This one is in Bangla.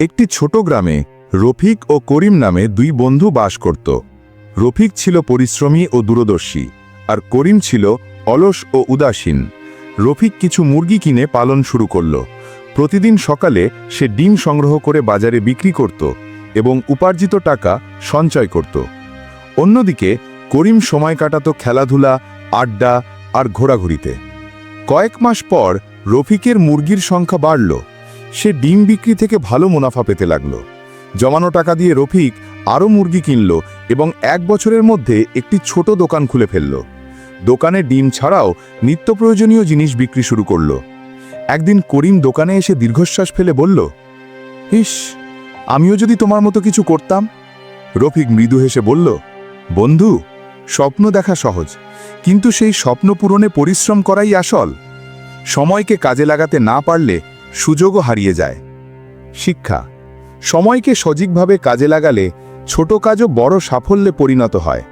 একটি ছোট গ্রামে রফিক ও করিম নামে দুই বন্ধু বাস করত। রফিক ছিল পরিশ্রমী ও দূরদর্শী, আর করিম ছিল অলস ও উদাসীন। রফিক কিছু মুরগি কিনে পালন শুরু করল। প্রতিদিন সকালে সে ডিম সংগ্রহ করে বাজারে বিক্রি করত এবং উপার্জিত টাকা সঞ্চয় করত। অন্যদিকে করিম সময় কাটাত খেলাধুলা, আড্ডা আর ঘোরাঘুরিতে। কয়েক মাস পর রফিকের মুরগির সংখ্যা বাড়ল। সে ডিম বিক্রি থেকে ভালো মুনাফা পেতে লাগল। জমানো টাকা দিয়ে রফিক আরও মুরগি কিনল এবং 1 বছরের মধ্যে একটি ছোট দোকান খুলে ফেলল। দোকানে ডিম ছাড়াও নিত্য প্রয়োজনীয় জিনিস বিক্রি শুরু করল। একদিন করিম দোকানে এসে দীর্ঘশ্বাস ফেলে বলল, ইস, আমিও যদি তোমার মতো কিছু করতাম। রফিক মৃদু হেসে বলল, বন্ধু, স্বপ্ন দেখা সহজ, কিন্তু সেই স্বপ্ন পূরণে পরিশ্রম করাই আসল। সময়কে কাজে লাগাতে না পারলে সুযোগও হারিয়ে যায়। শিক্ষা: সময়কে সঠিকভাবে কাজে লাগালে ছোট কাজও বড় সাফল্যে পরিণত হয়।